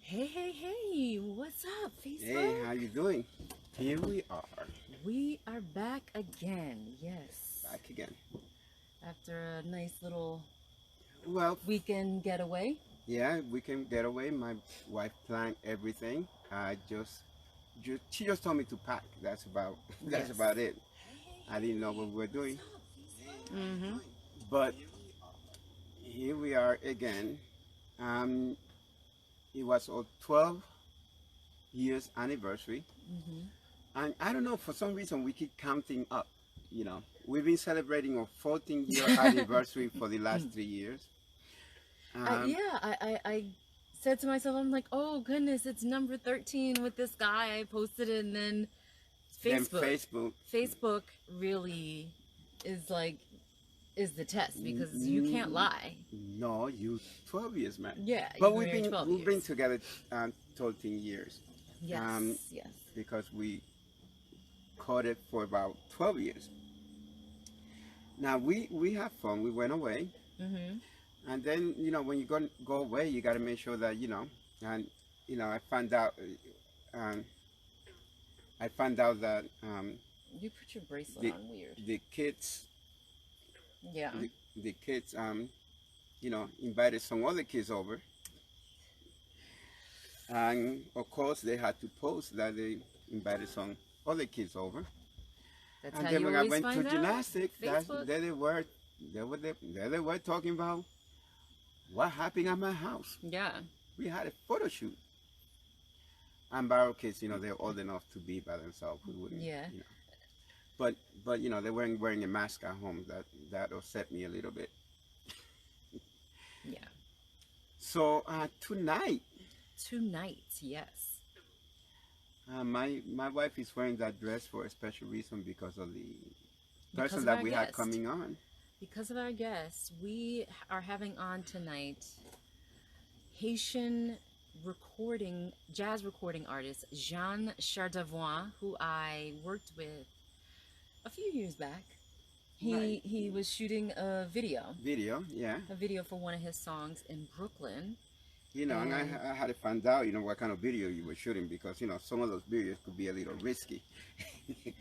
Hey, hey, hey, what's up, Facebook? Hey, how you doing? Here we are, We are back again, yes. back again. After a nice little Well, weekend getaway. yeah, we can get away. My wife planned everything. She just told me to pack. That's about that's Yes. about it. I didn't know what we were doing, Mm-hmm. but here we are again. Um, it was our 12 years anniversary, Mm-hmm. and I don't know, for some reason we keep counting up. We've been celebrating our 14-year anniversary for the last 3 years. I said to myself, I'm like, oh goodness, it's number 13 with this guy. I posted it, and then Facebook really is the test because you can't lie. No, you 12 years, man. Yeah, But you've we've been been 12 we've been years. together 13 years. Yes, yes. Because we courted for about 12 years. Now we have fun. We went away, Mm-hmm. and then when you go away, you got to make sure that and I found out. I found out that You put your bracelet the on weird. the kids Yeah. the kids invited some other kids over, and of course they had to post that they invited some other kids over. That's And how then you when I always went to find out. gymnastics, Facebook. there they were talking about what happened at my house. Yeah. We had a photo shoot. And by our kids, they're old enough to be by themselves. We wouldn't, Yeah. But they weren't wearing a mask at home. That upset me a little bit. Yeah. So tonight, Yes. my wife is wearing that dress for a special reason because of the Because person of that our we had guest. coming on. Because of our guests, we are having on tonight Haitian jazz recording artist Jean Chardavoine, who I worked with a few years back. Right. He was shooting a video Yeah. for one of his songs in Brooklyn. And I had to find out, what kind of video you were shooting because, some of those videos could be a little risky.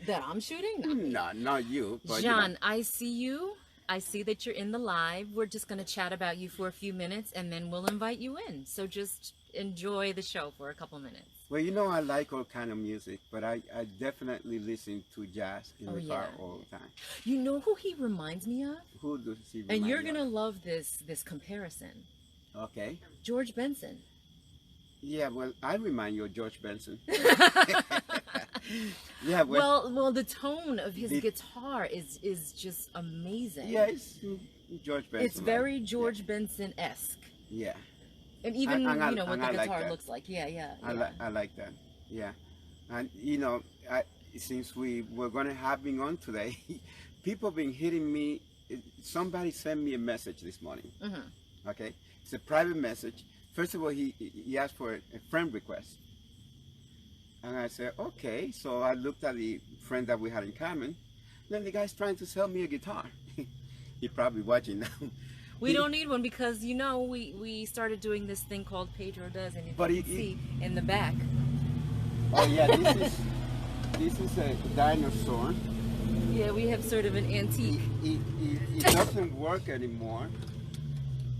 That I'm shooting? Not me. No, not you. But, John, I see you. I see that you're in the live. We're just going to chat about you for a few minutes and then we'll invite you in. So just enjoy the show for a couple minutes. Well, I like all kind of music, but I definitely listen to jazz in the car all the time. You know who he reminds me of? Who does he remind And you're you going to of? love this comparison. Okay. George Benson. Yeah, well, I remind you of George Benson. Yeah, Well, the tone of his guitar is just amazing. yeah, it's George Benson. It's very George Benson-esque. Yeah. And even, And I- what the and I like guitar that. looks like. Yeah. I like that. Yeah. And, since we were going to have him on today, people have been hitting me. Somebody sent me a message this morning. Mm-hmm. Okay. It's a private message. First of all, he asked for a friend request. And I said, okay. So I looked at the friend that we had in common. Then the guy's trying to sell me a guitar. He's probably watching now. We don't need one because we started doing this thing called Pedro Does, and But you can see in the back. Oh yeah, this is a dinosaur. Yeah, we have sort of an antique. It doesn't work anymore.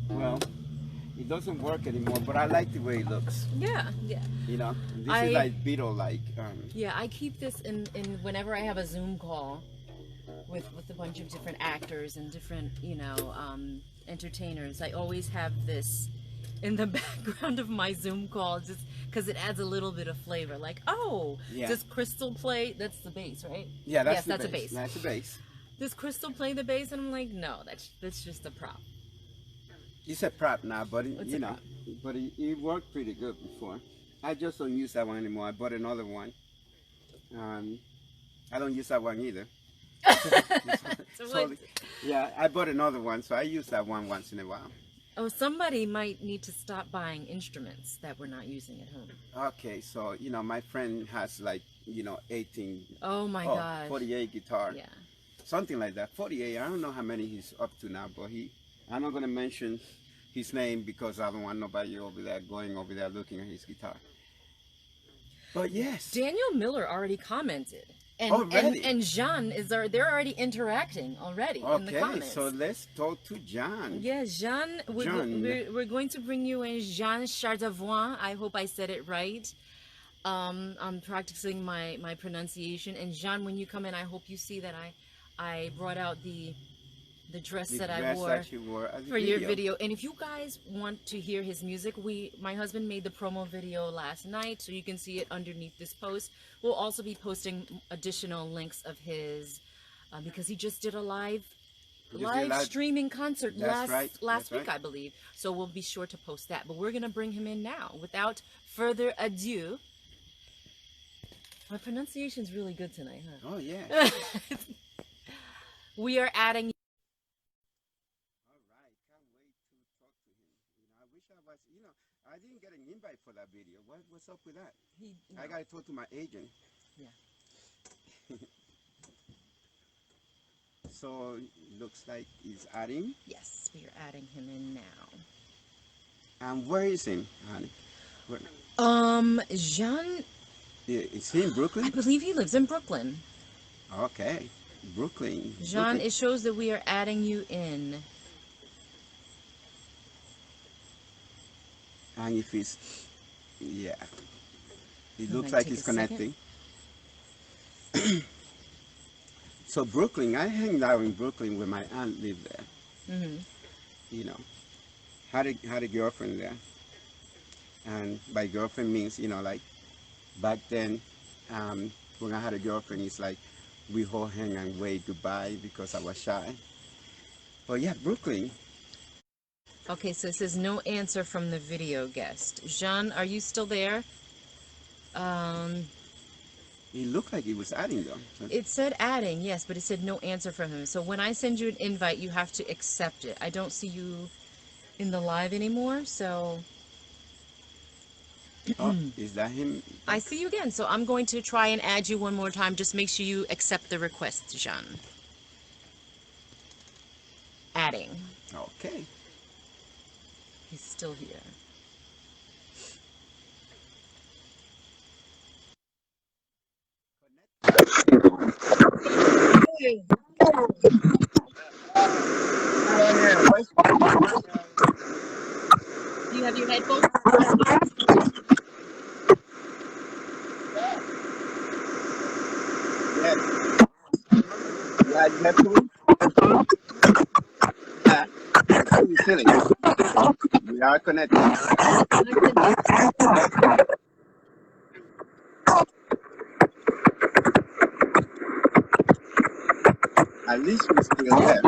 Well, it doesn't work anymore, but I like the way it looks. Yeah. This is like Beatle-like. Yeah, I keep this in whenever I have a Zoom call with a bunch of different actors and different entertainers. I always have this in the background of my Zoom call just because it adds a little bit of flavor. Like, does Crystal play? That's the bass, right? Yeah, that's a bass. That's a bass. Does Crystal play the bass? And I'm like, no, that's just a prop. It's a prop now, but Prop. but it worked pretty good before. I just don't use that one anymore. I bought another one. I don't use that one either. So Yeah, I bought another one, so I use that one once in a while. Oh, somebody might need to stop buying instruments that we're not using at home. Okay, so my friend has 18. Oh my God. 48 guitar. Yeah. Something like that. 48. I don't know how many he's up to now, but I'm not gonna mention his name because I don't want nobody over there going over there looking at his guitar. But yes. Daniel Miller already commented. And, Already? and Jean they're already interacting already in the comments. So let's talk to Jean. Yeah, Jean, we're going to bring you in Jean Chardavoine. I hope I said it right. I'm practicing my pronunciation. And Jean, when you come in, I hope you see that I brought out the dress that I wore for your video. And if you guys want to hear his music, my husband made the promo video last night, so you can see it underneath this post. We'll also be posting additional links of his because he just did a live streaming concert last week, I believe. So we'll be sure to post that. But we're gonna bring him in now. Without further ado, my pronunciation's really good tonight, huh? Oh yeah. We are adding. I didn't get an invite for that video. What's up with that? I got to talk to my agent. Yeah. So it looks like he's adding. Yes, we are adding him in now. And where is he, honey? Jean. Is he in Brooklyn? I believe he lives in Brooklyn. Okay, Brooklyn. Jean, it shows that we are adding you in. And if it's, yeah, it looks like it's connecting. So Brooklyn, I hang out in Brooklyn where my aunt lived there. Mm-hmm. You know, had a girlfriend there. And by girlfriend means, you know, like back then, when I had a girlfriend, it's like we all hang and wave goodbye because I was shy. But yeah, Brooklyn. Okay, so it says no answer from the video guest. Jean, are you still there? It looked like it was adding though. It said adding, yes, but it said no answer from him. So when I send you an invite, you have to accept it. I don't see you in the live anymore, so... Oh, is that him? I see you again, so I'm going to try and add you one more time. Just make sure you accept the request, Jean. Adding. Okay. He's still here. Do you have your headphones? Yes. Yeah, you have to. Yeah. You're silly. We are connected. At least we're still there.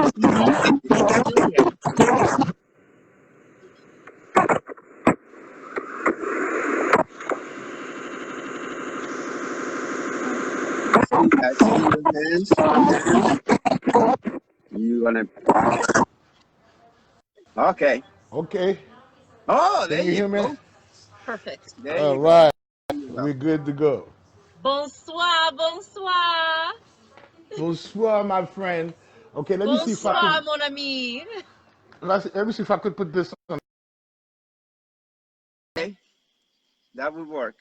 You gonna? Okay. Okay. Oh, there Can you you hear me? go. Perfect. There All you right. go. We're good to go. Bonsoir, bonsoir. Bonsoir, my friend. Okay, let me see if I Bonsoir, could. mon ami. Let me see if I could put this on. Okay, that would work.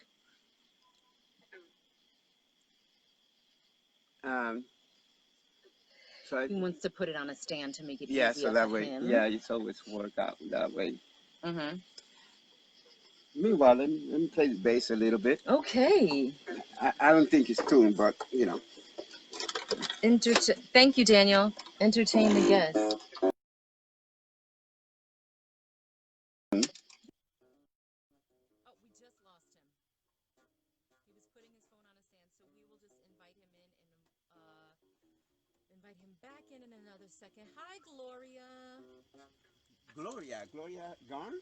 So He wants to put it on a stand to make it yeah, easier so that for way, him. yeah, it's always work out that way. Mm-hmm. Meanwhile, let me play the bass a little bit. Okay. I don't think it's tuned, but you know. Thank you, Daniel. Entertain the guest. Oh, we just lost him. He was putting his phone on a stand, so we will just invite him in and invite him back in another second. Hi, Gloria. Gloria gone?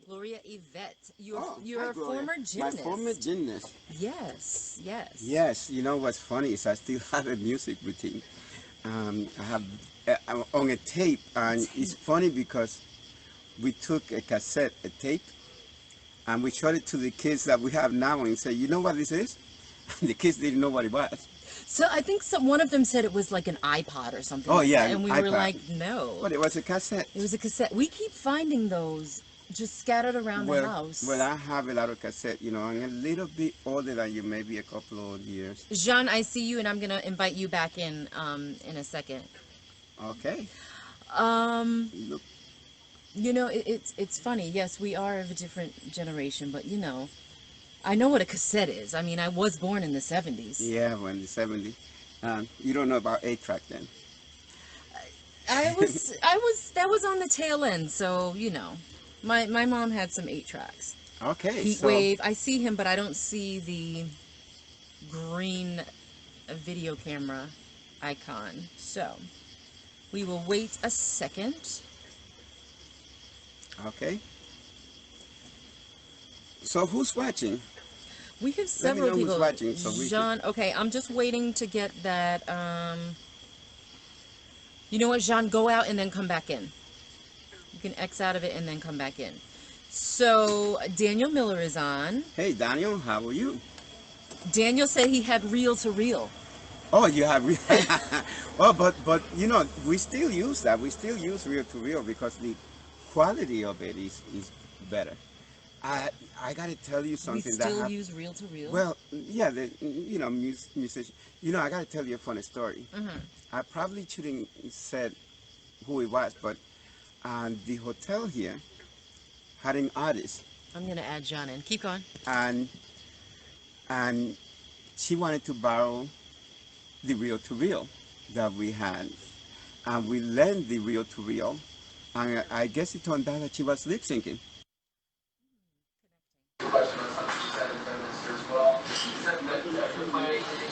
Gloria Yvette, you're hi, a former gymnast. My former gymnast. Yes, yes. Yes, you know what's funny is I still have a music routine. I have on a tape, and it's funny because we took a cassette, a tape, and we showed it to the kids that we have now and said, you know what this is? And the kids didn't know what it was. So I think one of them said it was like an iPod or something Oh like yeah, that, and we were iPad. like, no, But it was a cassette. it was a cassette. We keep finding those just scattered around the Well, house. I have a lot of cassette. You know, I'm a little bit older than you, maybe a couple of years. Jean, I see you, and I'm gonna invite you back in a second. Okay. Um, Look. it's funny. Yes, we are of a different generation, but I know what a cassette is. I mean, I was born in the 70s. Yeah, when the 70s. You don't know about 8-track then. That was on the tail end, so my mom had some 8 tracks. Okay, Heat so Wave. I see him, but I don't see the green video camera icon. So we will wait a second. okay. So who's watching? We have Let me several know who's people. watching so we can. Jean, okay, I'm just waiting to get that. You know what, Jean? Go out and then come back in. You can X out of it and then come back in. So Daniel Miller is on. Hey Daniel, how are you? Daniel said he had reel to reel. Oh, you have. Oh, but we still use that. We still use reel to reel because the quality of it is better. I gotta tell you We something still use reel to reel. well, yeah, musician. I gotta tell you a funny story. I probably shouldn't said who it was, but the hotel here had an artist, I'm gonna add John in. Keep going. and and she wanted to borrow the reel to reel that we had, and we lent the reel to reel, and I guess it turned out that she was lip syncing.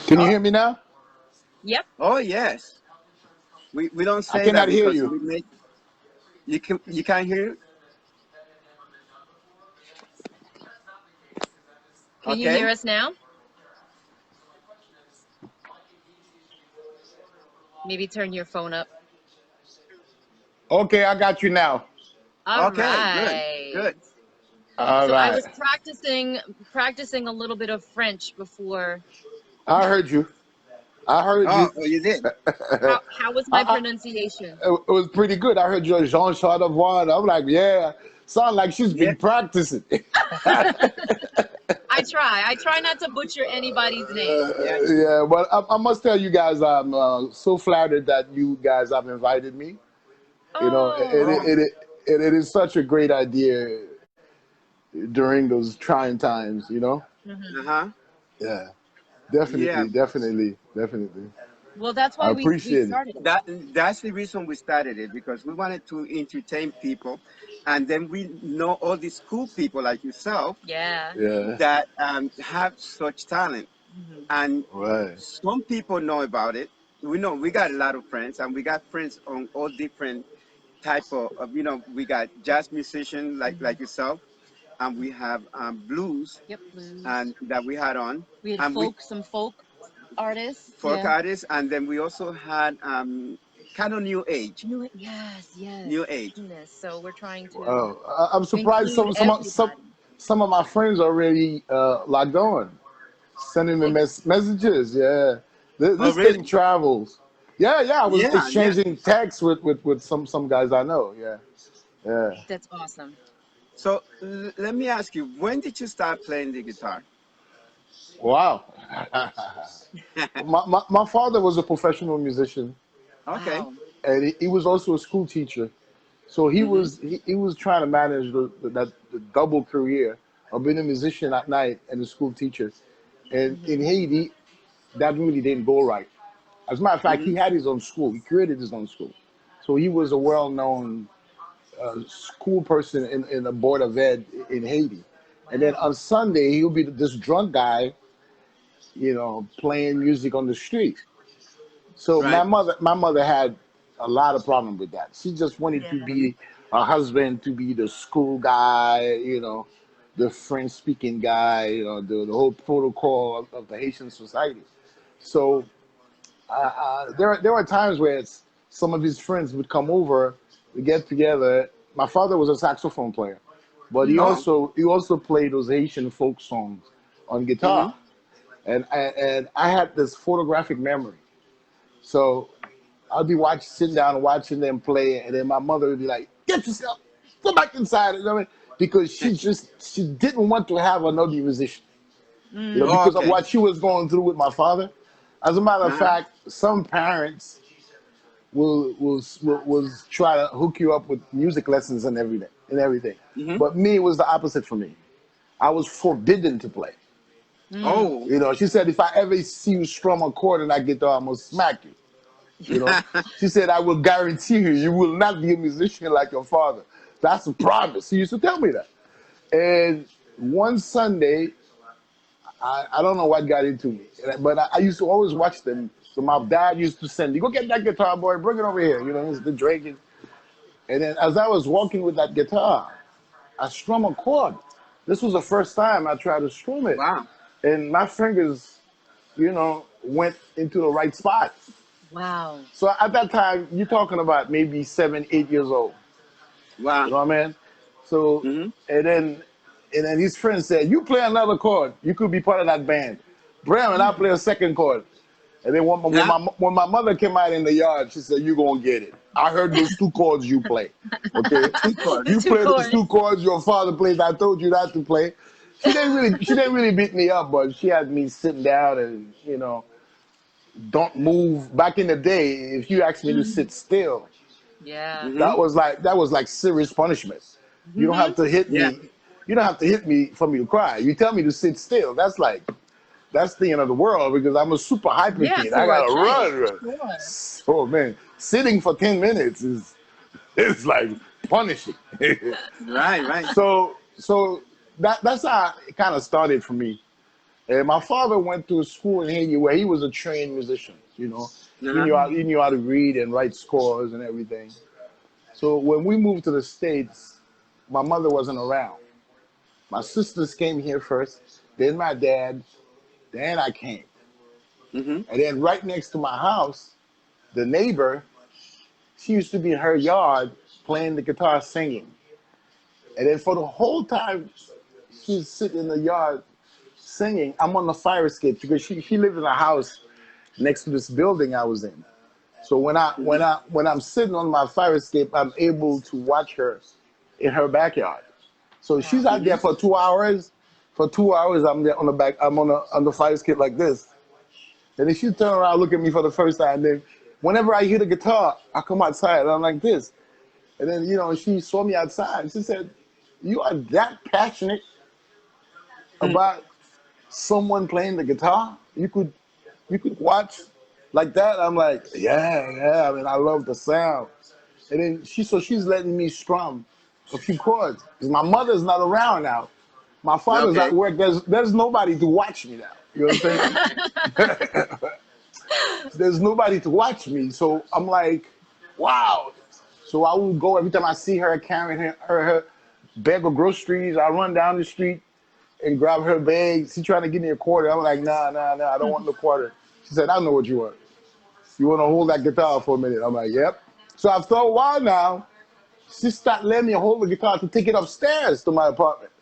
Can you hear me now? Yep. Oh yes, we don't I say that cannot hear because you. we make you can't hear it. Can you hear Okay. us now? Maybe turn your phone up. Okay, I got you now. All Okay. Good. right. Good. All So I right. was practicing a little bit of French before. I heard you. I heard you. Oh, you did. How was my pronunciation? It was pretty good. I heard you on Jean Chardavoine. I'm like, yeah, sound like she's Yeah. been practicing. I try not to butcher anybody's name. Yeah. Yeah, but I must tell you guys, I'm so flattered that you guys have invited me. You know, Oh, it is such a great idea during those trying times. You know, Uh huh. yeah, Yeah. definitely. well, that's I why we appreciate it. started it. That's the reason we started it because we wanted to entertain people, and then we know all these cool people like yourself Yeah. Yeah, that have such talent, and right. some people know about it. We know we got a lot of friends, and we got friends on all different type of. We got jazz musicians like yourself, and we have blues, Yep, blues. and that we had on, We had and we some folk artists. folk Yeah. artists, and then we also had kind of new age, Yes, new age. goodness. So we're trying to Well, I'm surprised include everybody. some of my friends are already logged on, sending me Oh, messages. Yeah, Oh, this really? thing travels. Yeah. I was Yeah, yeah. exchanging texts with some guys I know. Yeah. that's awesome. So let me ask you, when did you start playing the guitar? Wow. My father was a professional musician, Okay. Wow. and he was also a school teacher. So Mm-hmm. he was trying to manage the double career of being a musician at night and a school teacher. And in Haiti, that really didn't go right. As a matter of fact, Mm-hmm. he had his own school. He created his own school. So he was a well-known school person in the board of ed in Haiti. And then Wow. on Sunday, he'll be this drunk guy, playing music on the street. So Right. my mother had a lot of problem with that. She just wanted Yeah. to be a husband, to be the school guy, the French speaking guy, the whole protocol of the Haitian society. So there were times where some of his friends would come over, we get together. My father was a saxophone player, but he Mm. Oh. also he also played those Haitian folk songs on Mm-hmm. guitar. And I had this photographic memory. So I'll be sitting down and watching them play, and then my mother would be like, "Get yourself, go back inside," you know what I mean? Because she didn't want to have another musician, Mm. Oh, because of okay. what she was going through with my father. As a matter of Uh-huh. fact, some parents will try to hook you up with music lessons and everything. Mm-hmm. But me, it was the opposite for me. I was forbidden to play. Mm. Oh. She said, if I ever see you strum a chord on that guitar, I'm gonna smack you. You know, she said, I will guarantee you will not be a musician like your father. That's a promise. She used to tell me that. And one Sunday, I don't know what got into me, but I used to always watch them. So my dad used to send me, go get that guitar, boy, bring it over here. He's the drinking. And then as I was walking with that guitar, I strum a chord. This was the first time I tried to strum it. Wow. And my fingers, went into the right spot. Wow. So at that time, you're talking about maybe 7, 8 years old. You Wow. know what I mean? So, Mm-hmm. and then his friend said, "You play another chord. You could be part of that band." Bram and I play a second chord. And then Yeah. when my mother came out in the yard, she said, "You gonna get it. I heard those two chords you play. Okay, Two chords. The you two play those two chords. chords your father plays. I told you not to play." She didn't really beat me up, but she had me sitting down and don't move. Back in the day, if you asked me to sit still, Yeah. Mm-hmm. that was like serious punishment. You don't Mm-hmm. have to hit Yeah. me. You don't have to hit me for me to cry. You tell me to sit still. That's the end of the world because I'm a super hyper Yeah, kid. I for a gotta kid. run. Sure. Oh man, sitting for 10 minutes is like punishing. Right. Right. so that's how it kind of started for me. And my father went to a school in Haiti where he was a trained musician. He Uh-huh. knew how to read and write scores and everything. So when we moved to the States, my mother wasn't around. My sisters came here first, then my dad, then I came. Mm-hmm. And then right next to my house, the neighbor, she used to be in her yard playing the guitar singing. And then for the whole time she's sitting in the yard singing, I'm on the fire escape because she lived in a house next to this building I was in. So when I'm sitting on my fire escape, I'm able to watch her in her backyard. So she's Wow. out Mm-hmm. there for 2 hours. For 2 hours, I'm there on the back. I'm on the fire escape like this. And then she turn around, look at me for the first time. Then, whenever I hear the guitar, I come outside and I'm like this. And then she saw me outside. She said, "You are that passionate about someone playing the guitar? You could watch like that?" I'm like, "Yeah, yeah. I mean, I love the sound." And then she's letting me strum a few chords because my mother's not around now. My father's at Okay. work. There's nobody to watch me now. You know what I'm saying? There's nobody to watch me. So I'm like, wow. So I will go every time I see her carrying her bag of groceries. I run down the street and grab her bag. She trying to give me a quarter. I'm like, nah, nah, nah. I don't want no quarter. She said, "I know what you want. You want to hold that guitar for a minute?" I'm like, "Yep." So after a while now, she started letting me hold the guitar to take it upstairs to my apartment.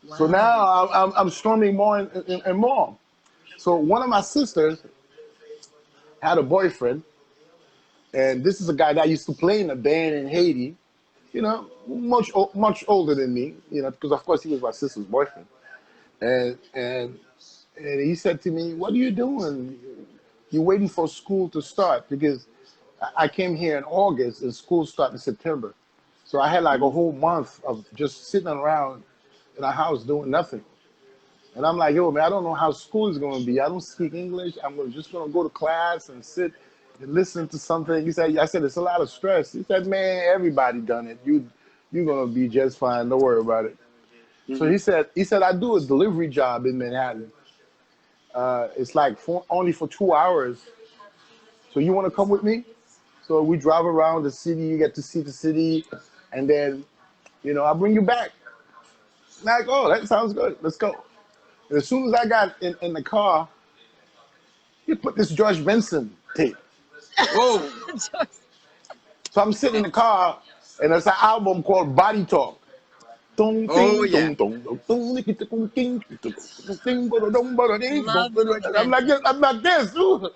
So Wow. now I'm strumming more and more. So one of my sisters had a boyfriend, and this is a guy that used to play in a band in Haiti. Much older than me. Because of course he was my sister's boyfriend. And he said to me, "What are you doing? You're waiting for school to start because I came here in August and school started in September. So I had like a whole month of just sitting around in a house doing nothing." And I'm like, "Yo, man, I don't know how school is going to be. I don't speak English. Just going to go to class and sit and listen to something." I said, "It's a lot of stress." He said, "Man, everybody done it. You're going to be just fine. Don't worry about it." So Mm-hmm. he said, "I do a delivery job in Manhattan. It's like only for 2 hours. So you want to come with me?" So we drive around the city. You get to see the city. And then, I'll bring you back. Like, "Oh, that sounds good. Let's go." And as soon as I got in the car, he put this George Benson tape. Whoa. So I'm sitting in the car, and there's an album called Body Talk. Dong, Oh ding, yeah. dong, dong, dong, dong, ding, ding, ding, ding, ding, dong, dong, ding, dong. Love those I'm like this. records. I'm like this. Ooh.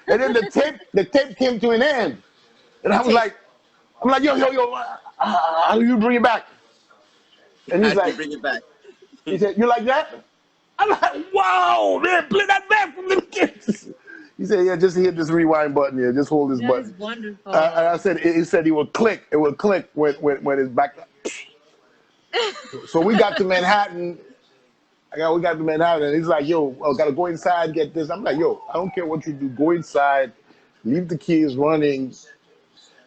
And then the tape came to an end, and The I was tape. like, I'm like, yo, how do you bring it back? And How he's do you like, bring it back? he said, you like that? I'm like, wow, man, play that back from the kids. He said, yeah, just hit this rewind button here. Just hold this That is button. And I wonderful. said, he said it would click. It would click when it's back. So we got to Manhattan. We got to Manhattan, and he's like, yo, I gotta go inside, get this. I'm like, yo, I don't care what you do. Go inside, leave the keys running.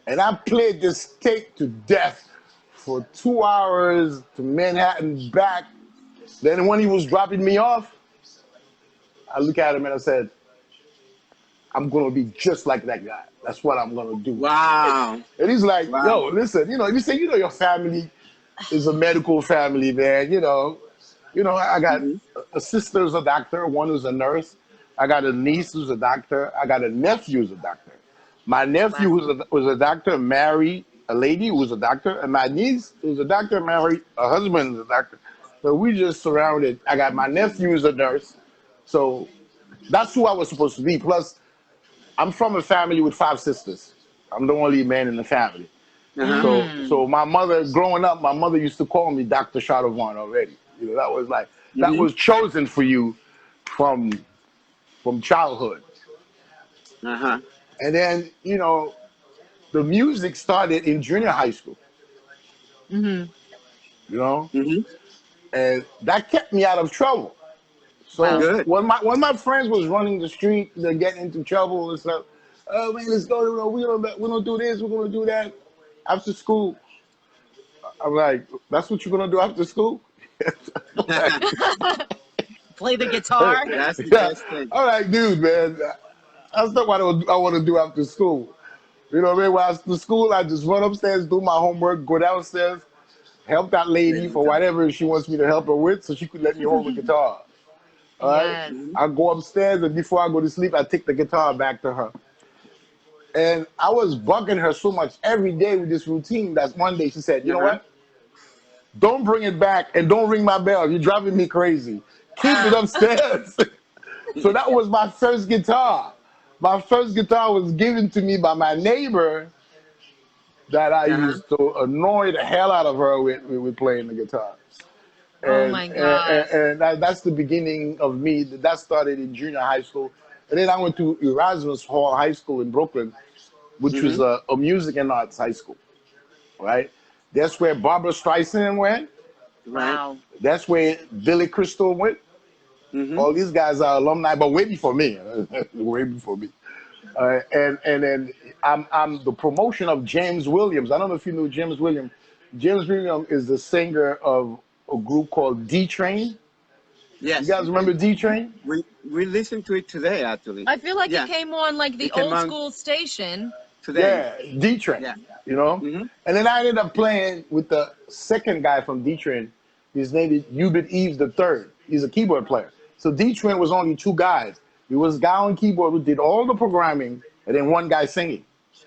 And I played this tape to death for 2 hours to Manhattan back. Then when he was dropping me off, I look at him and I said, I'm gonna be just like that guy. That's what I'm gonna do. Wow. And he's like, Wow. yo, listen, you say, your family is a medical family, man. I got Hmm. a sister who's a doctor, one who's a nurse. I got a niece who's a doctor. I got a nephew who's a doctor. My nephew Wow. was a doctor, married a lady who was a doctor, and my niece who's a doctor, married a husband who's a doctor. So we just surrounded. I got my nephew who's a nurse. So that's who I was supposed to be. Plus, I'm from a family with 5 sisters. I'm the only man in the family. Uh-huh. So my mother, growing up, my mother used to call me Dr. Chardavoine already. That was like that Hmm. was chosen for you from childhood. Uh-huh. And then, the music started in junior high school, Hmm. you know, Hmm. and that kept me out of trouble. So Wow. Good. when my friends was running the street, they're getting into trouble and stuff. Oh man, let's go. We don't do this. We're gonna do that after school. I'm like, that's what you're gonna do after school? Like, Play the guitar. That's the yeah. best thing. I'm like, dude, man, that's not what I want to do after school. You know what I mean? When after school, I just run upstairs, do my homework, go downstairs, help that Play lady the for guitar. whatever she wants me to help her with, so she could let me hold the guitar. All right? Yes. Hmm. I go upstairs, and before I go to sleep, I take the guitar back to her. And I was bugging her so much every day with this routine that one day she said, you know Uh-huh. what? Don't bring it back and don't ring my bell. You're driving me crazy. Keep it upstairs. So that was my first guitar. My first guitar was given to me by my neighbor that I Uh-huh. used to annoy the hell out of her with playing the guitar. Oh And my and, gosh. and that's the beginning of me. That started in junior high school. And then I went to Erasmus Hall High School in Brooklyn, which was Hmm. a music and arts high school, right? That's where Barbara Streisand went. Right. Wow. That's where Billy Crystal went. Hmm. All these guys are alumni, but way before me. Way before me. And then I'm the promotion of James Williams. I don't know if you knew James Williams. James Williams is the singer of a group called D Train. You Yes. guys remember D Train? We listened to it today, actually. I feel like it Yeah. came on like the It came old on school station. today. Yeah, D Train. Yeah. You know. Hmm. And then I ended up playing with the second guy from D Train. His name is Hubert Eves the third. He's a keyboard player. So D Train was only 2 guys. There was a guy on keyboard who did all the programming, and then one guy singing.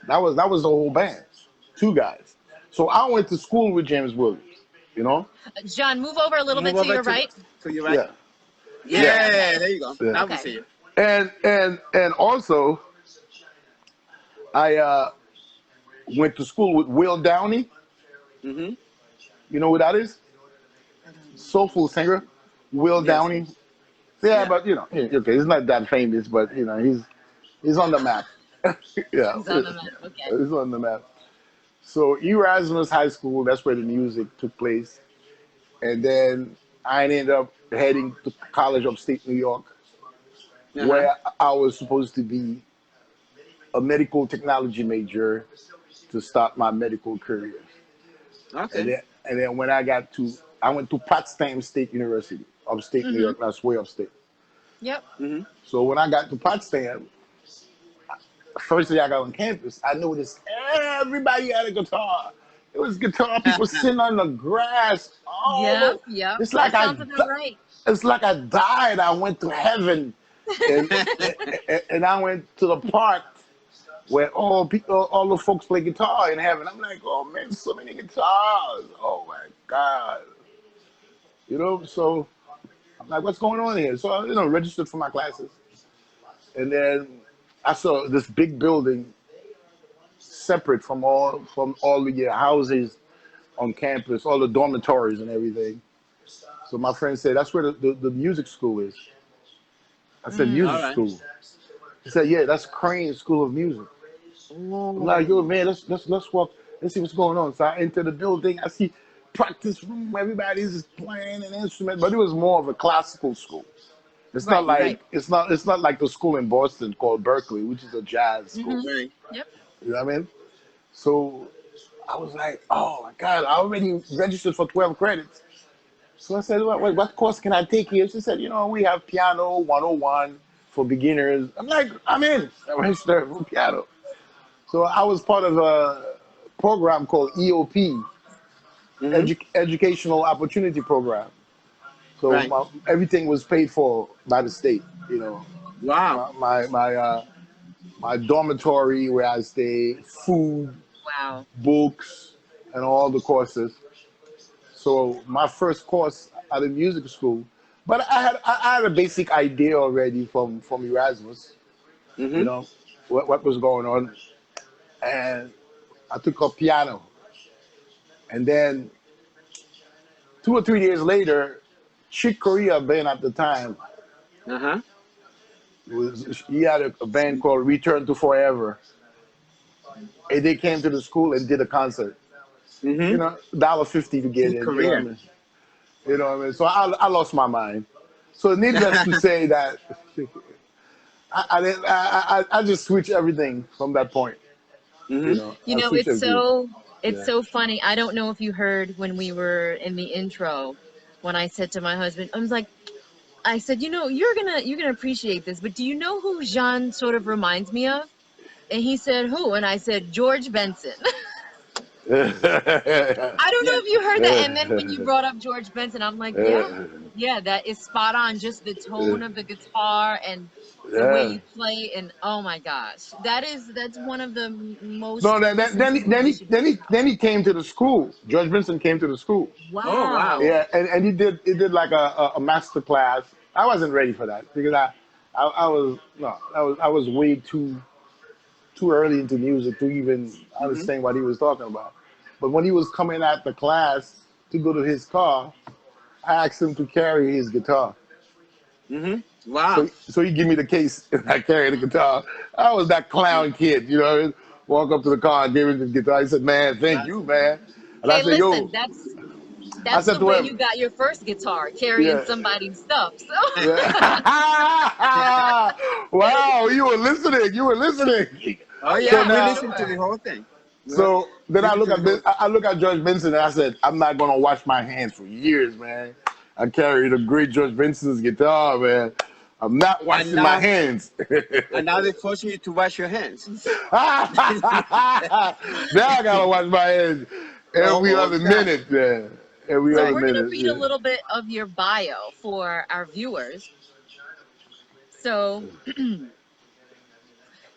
That was the whole band. 2 guys. So I went to school with James Williams. You know. John, move over a little Move bit to over your right. to your right. Yeah. Yeah. Yeah, Okay. there you go. Yeah. Now we Okay. see you. And also I went to school with Will Downey. Hmm. You know who that is? I don't know. Soulful singer, Will Yes. Downey. Yeah, Yeah. but okay, he's not that famous, but he's on the map. Yeah, He's on the map. Okay. he's on the map. So Erasmus High School, that's where the music took place, and then I ended up heading to college upstate New York, Uh-huh. where I was supposed to be a medical technology major to start my medical career. And Okay. then and then when I went to Potsdam State University, upstate New Mm-hmm. York. That's way upstate. Yep. Hmm. So when I got to Potsdam, first day I got on campus, I noticed everybody had a guitar. It was guitar people sitting on the grass. Yep. Oh, Yep. it's That like sounds about right. it's like I died. I went to heaven, and and I went to the park where all the folks play guitar in heaven. I'm like, oh man, so many guitars. Oh my God. So I'm like, what's going on here? So registered for my classes, and then I saw this big building separate from all the houses on campus, all the dormitories and everything. So my friend said, that's where the music school is. I said, All music right. school. He said, yeah, that's Crane School of Music. I'm like, yo, Oh. man, let's walk. Let's see what's going on. So I enter the building. I see practice room. Everybody's just playing an instrument, but it was more of a classical school. It's not Right, Mm-hmm. like right. it's not like the school in Boston called Berkeley, which is a jazz school. Mm-hmm. Right. Yep. You know what I mean? So I was like, oh my God, I already registered for 12 credits. So I said, what course can I take here? She said, we have piano 101 for beginners. I'm like, I'm in. I registered for piano. So I was part of a program called EOP, Mm-hmm. Educational Opportunity Program. So Right. everything was paid for by the state. Wow. My dormitory where I stay, food, Wow. books, and all the courses. So my first course at a music school, but I had a basic idea already from Erasmus, you Mm-hmm. know, what was going on, and I took up piano, and then 2 or 3 days later, Chick Corea band at the time Uh-huh. he had a band called Return to Forever, and they came to the school and did a concert. Mm-hmm. $1.50 to get Good in. You know what I career. mean? You know what I mean? So I lost my mind. So needless to say that I just switched everything from that point. Mm-hmm. I switched everything. It's Yeah. so funny. I don't know if you heard when we were in the intro when I said to my husband, I said, you're gonna appreciate this, but do you know who Jean sort of reminds me of? And he said, who? And I said, George Benson. I don't know Yeah. if you heard that. And then when you brought up George Benson, I'm like, yeah, that is spot on. Just the tone of the guitar and the way Yeah. you play, and oh my gosh, that's one of the most No, listened to then he came to the school. George Benson came to the school. Oh, wow. Wow. Yeah, and he did like a master class. I wasn't ready for that because I was no I was way too early into music to even Mm-hmm. understand what he was talking about. But when he was coming at the class to go to his car, I asked him to carry his guitar. Mm-hmm. Wow. So he gave me the case and I carried the guitar. I was that clown kid, walk up to the car and gave him the guitar. He said, man, thank That's you, man. And I Hey, said, listen, yo, I that's said the to way him, you got your first guitar, carrying yeah. somebody's stuff. So Yeah. Wow, you were listening. You were listening. Oh So yeah, we now, listened to the whole thing. so then I Listen look to the at whole thing. I look at George Benson and I said, I'm not gonna wash my hands for years, man. I carried a great George Benson's guitar, man. I'm not And washing my now hands. and now they force you to wash your hands. Now I gotta wash my hands every All other the time. minute, man. Every so other Right. we're gonna minute, read a yeah. little bit of your bio for our viewers. So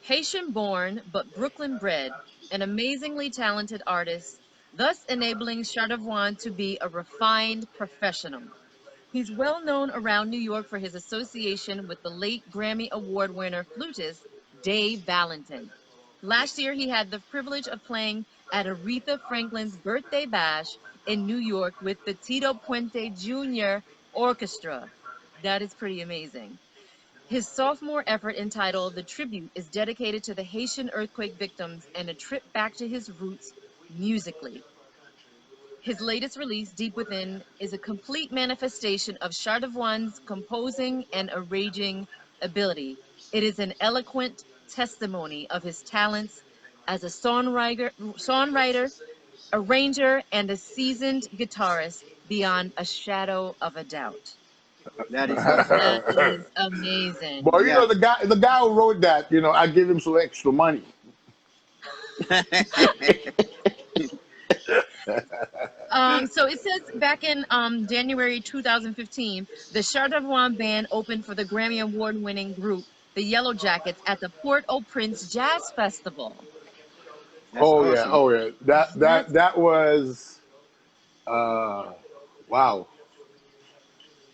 Haitian born but Brooklyn bred, an amazingly talented artist, thus enabling Chardavoine to be a refined professional. He's well known around New York for his association with the late Grammy Award winner flutist Dave Valentin. Last year, he had the privilege of playing at Aretha Franklin's birthday bash in New York with the Tito Puente Jr. Orchestra. That is pretty amazing. His sophomore effort, entitled The Tribute, is dedicated to the Haitian earthquake victims and a trip back to his roots musically. His latest release, Deep Within, is a complete manifestation of Chardavoine's composing and arranging ability. It is an eloquent testimony of his talents as a songwriter, arranger, and a seasoned guitarist beyond a shadow of a doubt. That is awesome. That is amazing. But Yeah. the guy who wrote that, I gave him some extra money. So it says back in January 2015, the Chardavoine Band opened for the Grammy Award winning group, the Yellow Jackets, at the Port-au-Prince Jazz Festival. That's Oh yeah, awesome. oh yeah. That that That's that was Uh, wow,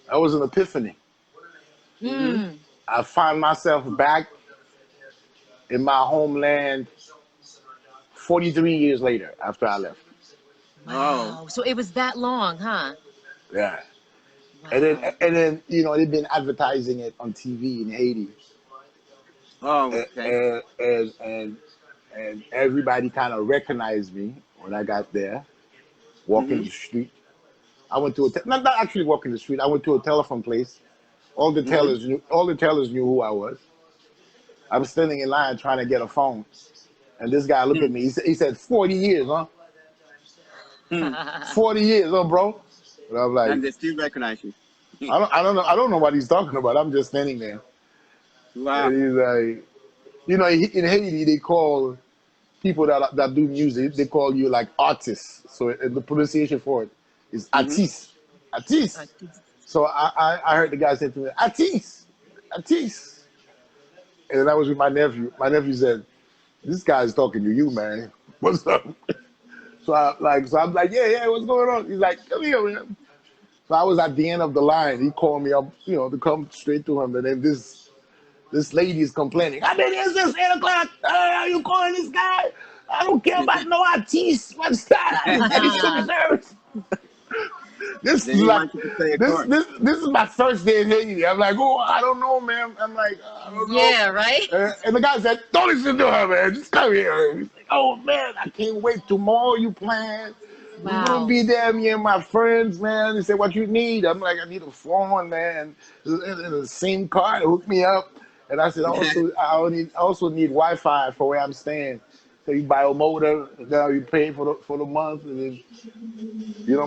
that was an epiphany. Mm-hmm. Mm. I find myself back in my homeland 43 years later after I left. Oh. Wow. So it was that long, huh? Yeah. Wow. And then they've been advertising it on TV in Haiti, Oh, and okay. and and, and, and everybody kind of recognized me when I got there, walking Mm-hmm. the street. I went to not actually walking the street. I went to a telephone place. Mm-hmm. All the tellers knew who I was. I was standing in line trying to get a phone, and this guy looked at me. He said 40 years, huh? Hmm. 40 years, huh, bro? And I'm like, And they still recognize you. I don't know what he's talking about. I'm just standing there, and Wow. he's like, in Haiti they call people that do music, they call you like artists. So the pronunciation for it is Mm-hmm. artiste, artiste. So I heard the guy say to me, artiste, artiste, and then I was with my nephew. My nephew said, "This guy's talking to you, man. What's up?" So I'm like, yeah, what's going on? He's like, come here, man. So I was at the end of the line. He called me up, to come straight to him. And then this lady is complaining. I've been here since 8 o'clock. Are you calling this guy? I don't care about no artiste. What's that? I just getting some service. This They is didn't like want you to play a this chord. this this is my first day in Haiti. I'm like, oh, I don't know, man. I'm like, I don't know. Yeah, right? And the guy said, don't listen to her, man. Just come here. He's like, oh man, I can't wait. Tomorrow you plan. We're gonna Wow. be there, me and my friends, man. He said, what you need? I'm like, I need a phone, man. And the SIM card, hook me up. And I said, I also need Wi-Fi for where I'm staying. So you buy a modem, now you pay for the month, and then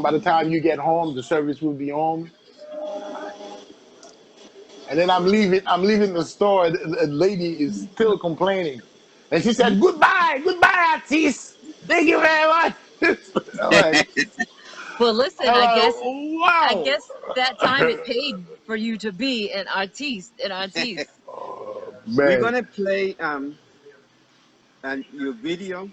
by the time you get home, the service will be home. And then I'm leaving the store. The lady is still complaining, and she said, goodbye, artiste. Thank you very much." I'm like, Well, listen, I'm I like, guess I wow. guess that time it paid for you to be an artiste, an artiste. We're Man, gonna play and your video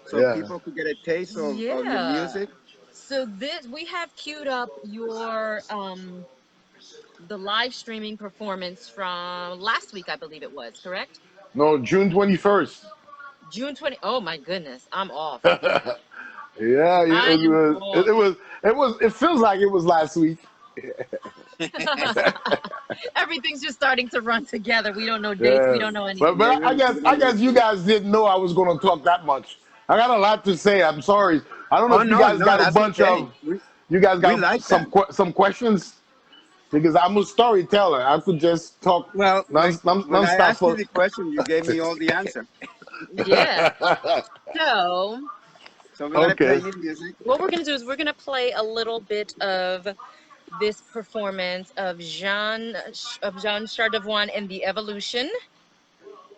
so yeah. people could get a taste of your Yeah. music. So this we have queued up your the live streaming performance from last week, I believe it was, correct? No, June 21st. June 20. Oh my goodness, I'm off. Yeah, I am off. it feels like it was last week. Everything's just starting to run together. We don't know dates. We Yeah, don't know but anything. They I run guess together. you guys didn't know I was going to talk that much. I got a lot to say. I'm sorry. I don't know Oh if you no, guys no, got a that's bunch okay. of you guys We got like that. some questions because I'm a storyteller. I could just talk Well, when I nonstop asked you for. the question, you gave me all the answer. Yeah. So So we're gonna play Okay. your music. what we're gonna do is we're gonna play a little bit of this performance of Jean Chardavoine and the Evolution.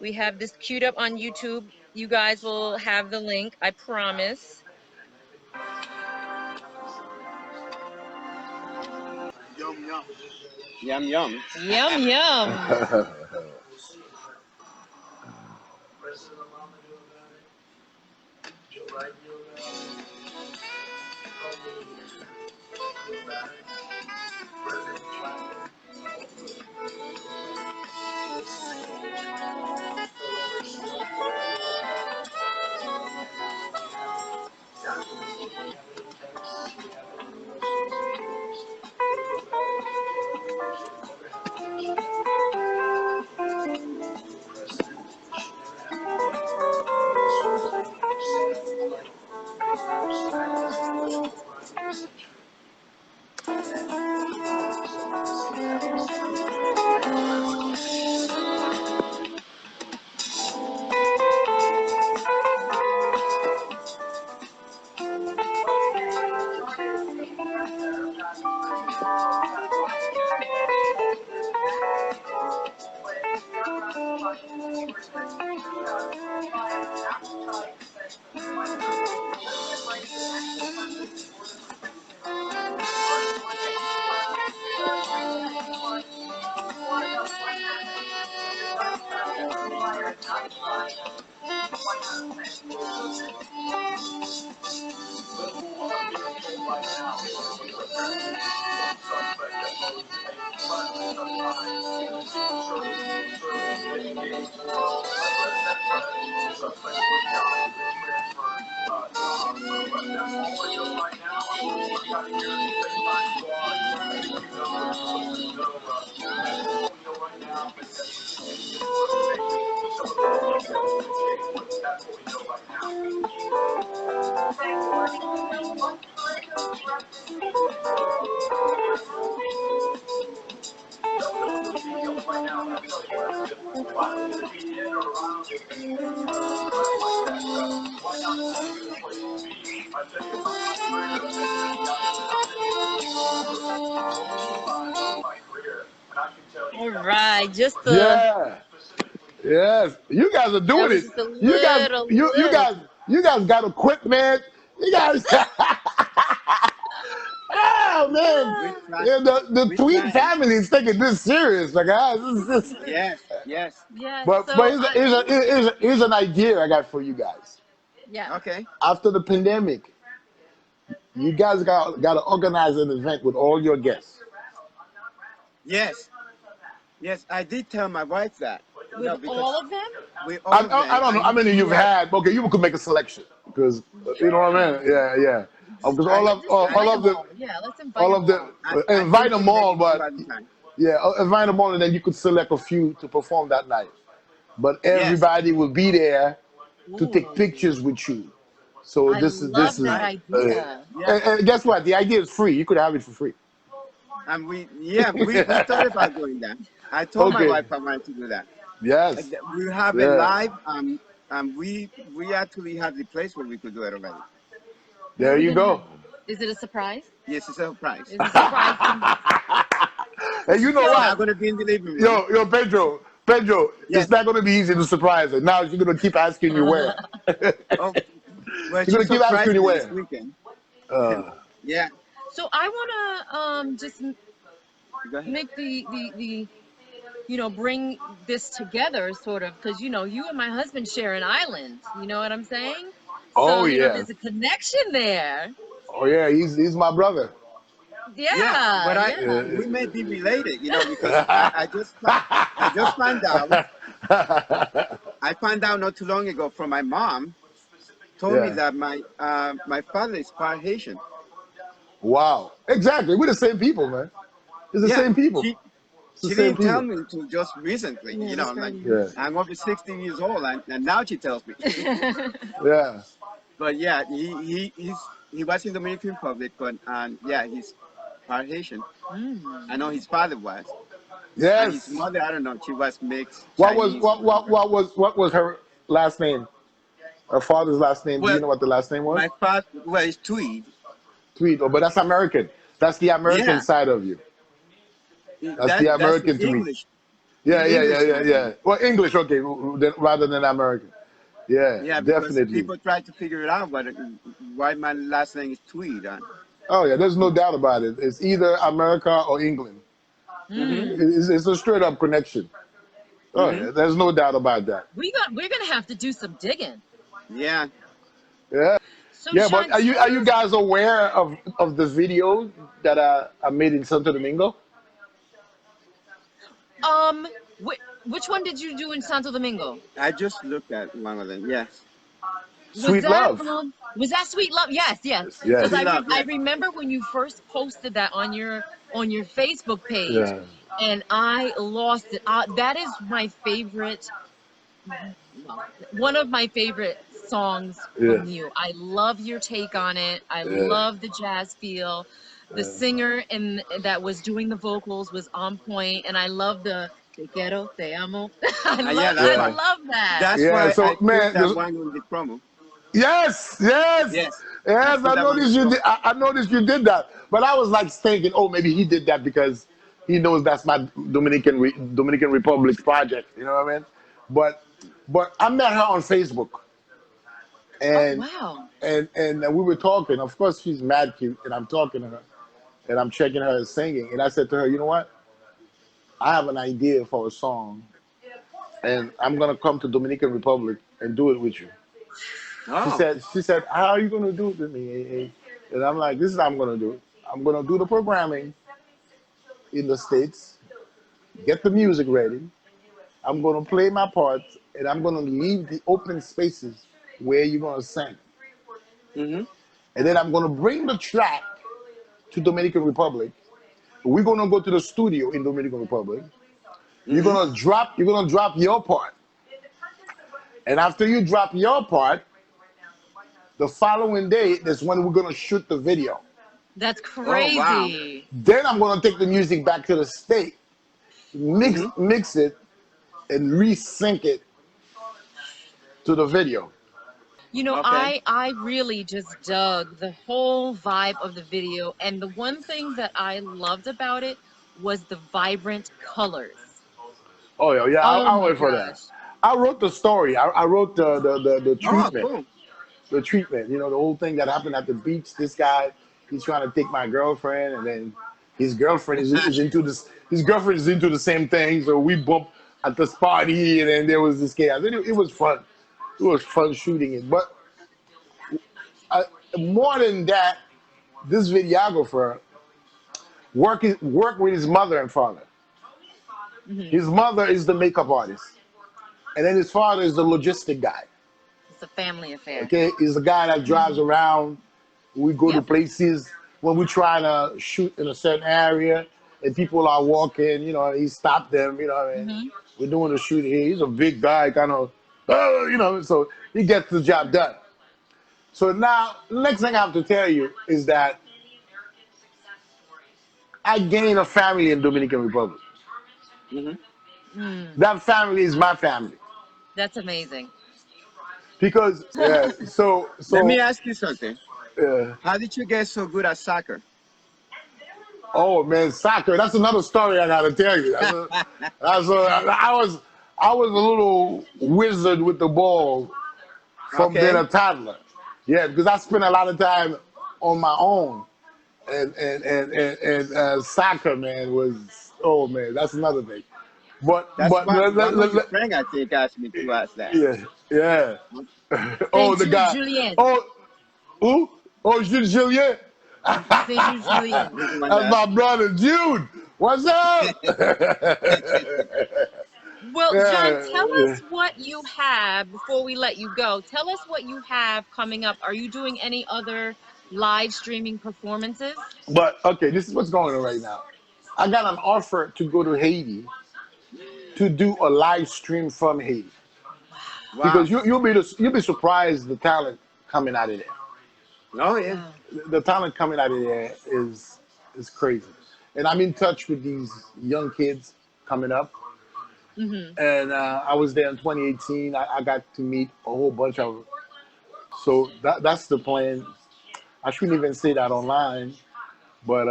We have this queued up on YouTube. You guys will have the link, I promise. Yum yum. Yum yum. All right, just the Yeah. Yes. You guys are that doing was it. just a You guys, little, you you little. guys, you guys got equipment. You guys. Oh man, We try. yeah, the We Tweed try. family is taking this serious, my guys. Yes, yes. Yeah. But So here's an idea I got for you guys. yeah. Okay. After the pandemic, you guys got to organize an event with all your guests. Yes, yes. I did tell my wife that. With Because all of them? with all of I them, don't know how many you've yeah, had. Okay, you could make a selection because you know what I Yeah. mean. Yeah, yeah. Because I, Just I, invite all them of the all. Yeah, let's invite all them of the all. I invite think them we make all, it two but at a time. yeah, invite them all, and then you could select a few to perform that night. But Yes, everybody will be there to take Ooh, pictures with you. So I this love is that I, idea. yeah. and guess what? The idea is free. You could have it for free. And we thought about doing that. I told my Okay. wife I wanted to do that. Yes. We have it Yeah. live, and we actually have the place where we could do it already. Where are There we you gonna have go. it? Is it a surprise? Yes, it's a surprise. Is it a surprise? And you know It's So not what? going to be in the living room. Pedro, it's Yes. not going to be easy to surprise her. Now she's going to keep asking you where. Oh, well, She's going she to keep asking surprised you me this where. weekend. Uh, Yeah. so I wanna just Go ahead. make the bring this together sort of because you and my husband share an island. You know what I'm saying? So oh yeah. there's a connection there. Oh yeah. He's my brother. Yeah, Yeah, but yeah. we may be related, because I just found out. I found out not too long ago from my mom. Told me Yeah. that my father is part Haitian. Wow. Exactly. We're the same people, man. It's the Yeah, same people. she It's the she same didn't tell people. me until just recently. Yeah, that's Like very Yeah. I'm over 60 years old, and now she tells me. interesting. Yeah. But yeah, he was in Dominican Republic, but yeah, he's part Haitian. I Mm. know his father was, and his Yes. mother, I don't know, she was mixed Chinese or whatever. What was her last name? Her father's last name. Do you Well, know what the last name was? my father, well, it's Tweed. Tweed. Oh, but that's American. That's the American Yeah, side of you. That's the that's the American to me. English, Yeah, the yeah, yeah, English yeah, side of yeah. me. Well, English, okay, rather than American. Yeah, Yeah, because definitely. people try to figure it out, why my last name is Tweed. Oh yeah, there's no doubt about it. It's either America or England. Mm-hmm. Mm. It's a straight up connection. Oh Mm-hmm. yeah, there's no doubt about that. We're gonna have to do some digging. Yeah. Yeah, So yeah. But Jean, tell are you us. guys aware of the video that I made in Santo Domingo? Um, which one did you do in Santo Domingo? I just looked at one of them. Yes. Was Sweet that love. Sweet love? Yes, yes. Because Yes. Sweet love. I Yes. remember when you first posted that on your Facebook page, Yeah. and I lost it. That is my favorite, well, one of my favorite songs Yeah. from you. I love your take on it. I Yeah. love the jazz feel. The singer and that was doing the vocals was on point, and I love the te quiero, te amo. Yeah, that's I Yeah. why. love that. That's Yeah. why I So put man, that one on the promo. yes, yes, Yes, I yes. put that one on the promo. I noticed you did that, but I was like thinking, oh, maybe he did that because he knows that's my Dominican Republic project. You know what I mean? But I met her on Facebook, Oh and wow. we were talking. Of course, she's mad cute, and I'm talking to her, and I'm checking her singing, and I said to her, you know what? I have an idea for a song, and I'm gonna come to Dominican Republic and do it with you. Oh, She said, how are you gonna do it with me? And I'm like, this is how I'm gonna do it. I'm gonna do the programming in the States, get the music ready. I'm gonna play my parts, and I'm gonna leave the open spaces where you're gonna sing, Mm-hmm. and then I'm gonna bring the track to Dominican Republic. We're gonna go to the studio in Dominican Republic. Mm-hmm. You're gonna drop your part, and after you drop your part, the following day is when we're gonna shoot the video. That's Oh, wow. crazy. Then I'm gonna take the music back to the state, Mm-hmm. mix it, and resync it to the video. You know, Okay. I really just dug the whole vibe of the video, and the one thing that I loved about it was the vibrant colors. Oh yeah, yeah. Oh I'll my wait for that. gosh. I wrote the story. I wrote the Oh, treatment. cool. The treatment. You know, the whole thing that happened at the beach. This guy, he's trying to take my girlfriend, and then his girlfriend is into this. His girlfriend is into the same thing. So we bump at this party, and then there was this chaos. And it was fun. It was fun shooting it. But uh, more than that, this videographer worked with his mother and father. Hmm. His mother is the makeup artist, and then his father is the logistic guy. It's a family affair. Okay, he's the guy that drives around. We go to Yep. places when we're trying to shoot in a certain area, and people are walking. You know, he stopped them. You know, and Hmm. we're doing a shoot here. He's a big guy, kind of, you know, so he gets the job done. So now, next thing I have to tell you is that I gained a family in Dominican Republic. Mm-hmm. Mm, That family is my family that's amazing. because yeah. So Let me so ask you something. uh, How did you get so good at soccer? oh man, soccer. That's another story I gotta tell you. I was a little wizard with the ball from being Okay. a toddler. Yeah, because I spent a lot of time on my own, and soccer, man, was oh man, that's another thing. That's But what one of your friends, I think, asked me to ask that. yeah, yeah. Oh, Saint the Jude guy. Julien. Oh, who? Oh, Jules Julien. Saint Jude Julien. He's the one That's that. my brother Jude. What's up? Well, John, Yeah, tell yeah. us what you have before we let you go. Tell us what you have coming up. Are you doing any other live streaming performances? But okay, this is what's going on right now. I got an offer to go to Haiti to do a live stream from Haiti because Wow. you'll be surprised the talent coming out of there. Oh, yeah. Wow. The talent coming out of there is crazy, and I'm in touch with these young kids coming up. Hmm. And I was there in 2018. I got to meet a whole bunch of them. So that's the plan. I shouldn't even say that online, but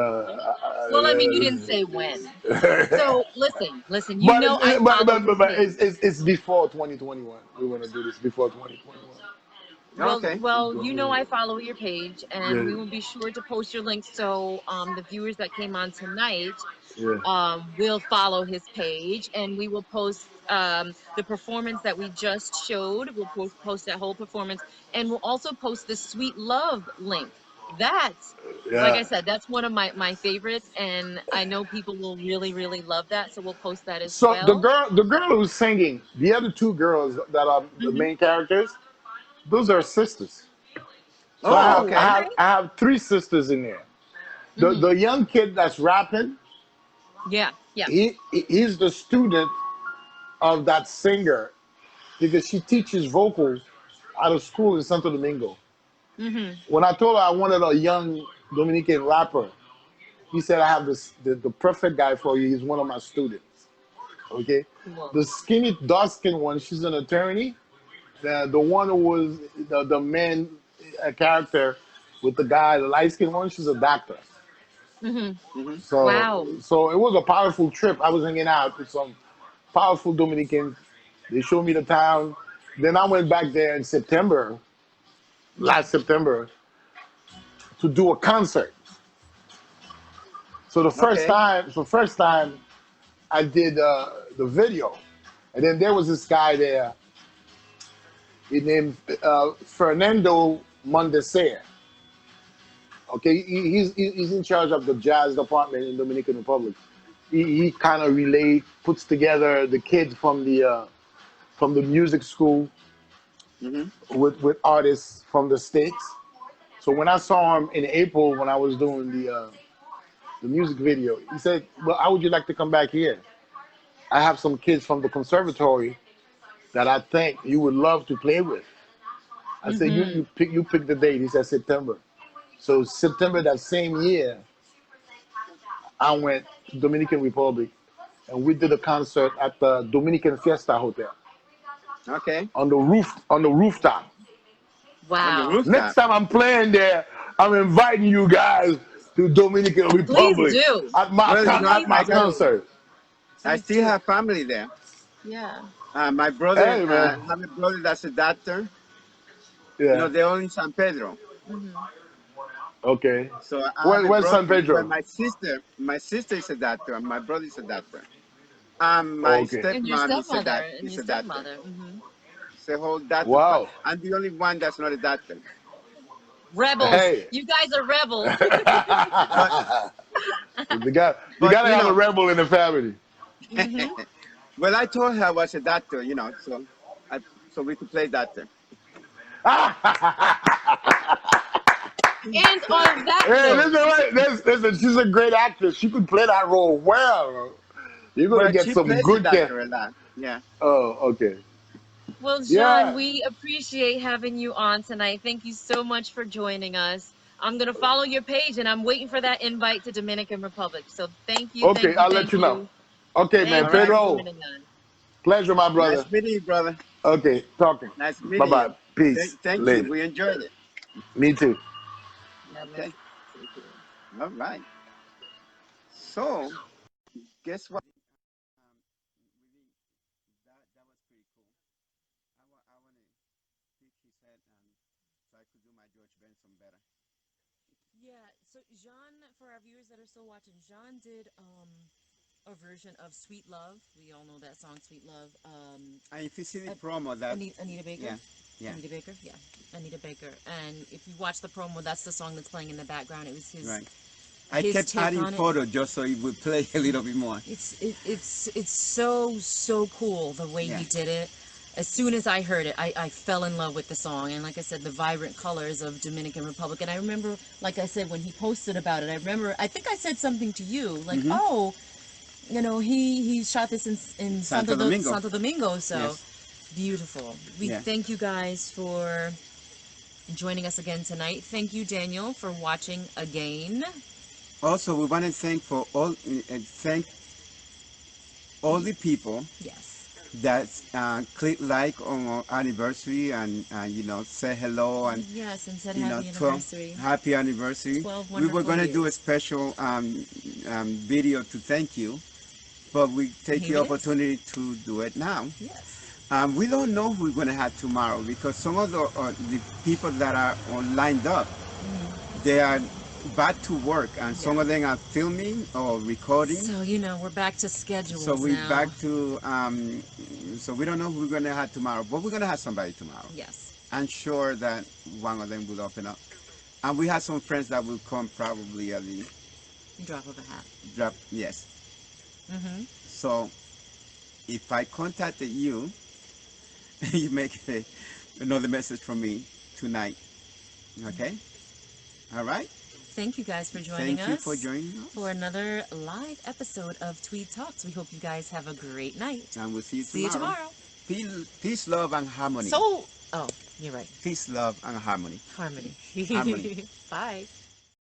Well, I mean, you didn't say when. So listen, you but know I follow his page. it's before 2021. We want to do this before 2021. Okay. Well, you know I follow your page, and Yeah, we will be sure to post your links so the viewers that came on tonight yeah, will follow his page, and we will post the performance that we just showed. We'll post that whole performance, and we'll also post the Sweet Love link. That's like I yeah. said, that's one of my favorites, and I know people will really love that. So we'll post that as So well. the girl who's singing, the other two girls that are the Hmm. main characters, those are sisters. So Oh, Oh, okay. okay. I have three sisters in there. Hmm. The young kid that's rapping, Yeah, yeah. he's the student of that singer because she teaches vocals out of school in Santo Domingo. Hmm. When I told her I wanted a young Dominican rapper, he said I have the perfect guy for you. He's one of my students. Okay, Cool. the skinny dark skinned one, she's an attorney. The one who was the main character with the guy, the light skinned one, she's a doctor. Hmm. Mm-hmm. Wow. So it was a powerful trip. I was hanging out with some powerful Dominicans. They showed me the town. Then I went back there in September, Yeah. last September, to do a concert. So Okay. the first time I did the video, and then there was this guy there. He named Fernando Mondesir. Okay, he's in charge of the jazz department in Dominican Republic. he kind of puts together the kids from the music school Hmm. with artists from the states. So when I saw him in April when I was doing the music video, he said, "Well, how would you like to come back here? I have some kids from the conservatory that I think you would love to play with." I said, Mm-hmm. you pick the date." He said September. So September that same year, I went to Dominican Republic and we did a concert at the Dominican Fiesta Hotel Okay. on the rooftop. On the Wow. Next rooftop. time I'm playing there, I'm inviting you guys to Dominican Please Republic do. Well, John, at my I got, Do. concert. I Please still do. have family there. Yeah. My brother, Hey I man, have a brother that's a doctor. yeah, They're all in San Pedro. Mm-hmm. okay. So I have a Where's brother. San Well, Pedro? my sister is a doctor, and my brother is a doctor. My Okay. And your stepmom stepmother. And is your a doctor. stepmother. Mm-hmm. It's a whole doctor. Wow. I'm the only one that's not a doctor. Rebels. Hey. You guys are rebels. But You but gotta have a rebel in the family. Mm-hmm. well, I told her I was a doctor, I, so we could play doctor. And on that Hey, note, listen, wait, listen, she's a great actress. She could play that role well. You're gonna Well, get she some plays a good care. doctor a lot. Yeah. Oh, okay. well, Jean, Yeah. we appreciate having you on tonight. Thank you so much for joining us. I'm going to follow your page and I'm waiting for that invite to Dominican Republic. So thank you, Okay, thank you, I'll let thank you know. you. Okay, man. All Thank you for right. Pedro, joining us. pleasure, my Nice brother. meeting you, brother. Okay, talking. Nice Bye meeting bye. you. Peace. Thank you. Later. We enjoyed it. Me too. God bless. Okay. Take care. All right. So, guess what? That was pretty cool. I want to pick his head so I could do my George Benson better. Yeah, so Jean, for our viewers that are still watching, Jean did a version of Sweet Love. We all know that song, Sweet Love. And if you see the promo, that Anita Baker. yeah, yeah, Anita Baker, yeah, Anita Baker. And if you watch the promo, that's the song that's playing in the background. It was right. I his kept take adding on it. photos just so it would play a little bit more. It's so cool the way Yeah. he did it. As soon as I heard it, I fell in love with the song. And like I said, the vibrant colors of Dominican Republic. And I remember, like I said, when he posted about it, I think I said something to you, like, Mhm. oh, he shot this in Santo Domingo. Santo Domingo. So Yes. beautiful. We Yeah. thank you guys for joining us again tonight. Thank you, Daniel, for watching again. Also, we want to thank all the people Yes. that click like on our anniversary and say hello and Yes, and said 12 happy anniversary. happy anniversary. 12 We were wonderful going to do a years. special video to thank you, but we take Here the it is. opportunity to do it now. Yes. We don't know who we're going to have tomorrow because some of the people that are lined up, they are back to work, and some of them are filming or recording. So, we're back to schedules So we're now. back to, so we don't know who we're going to have tomorrow, but we're going to have somebody tomorrow. Yes. I'm sure that one of them will open up. And we have some friends that will come probably at the Drop of a hat. drop, yes. Mm-hmm. So if I contacted you, you make another message from me tonight. Okay? All right? Thank you guys for joining Thank you us for joining us. for another live episode of Tweed Talks. We hope you guys have a great night. And we'll see you See you tomorrow. Peace, love, and harmony. Oh, you're right. Peace, love, and harmony. Harmony. Harmony. Bye.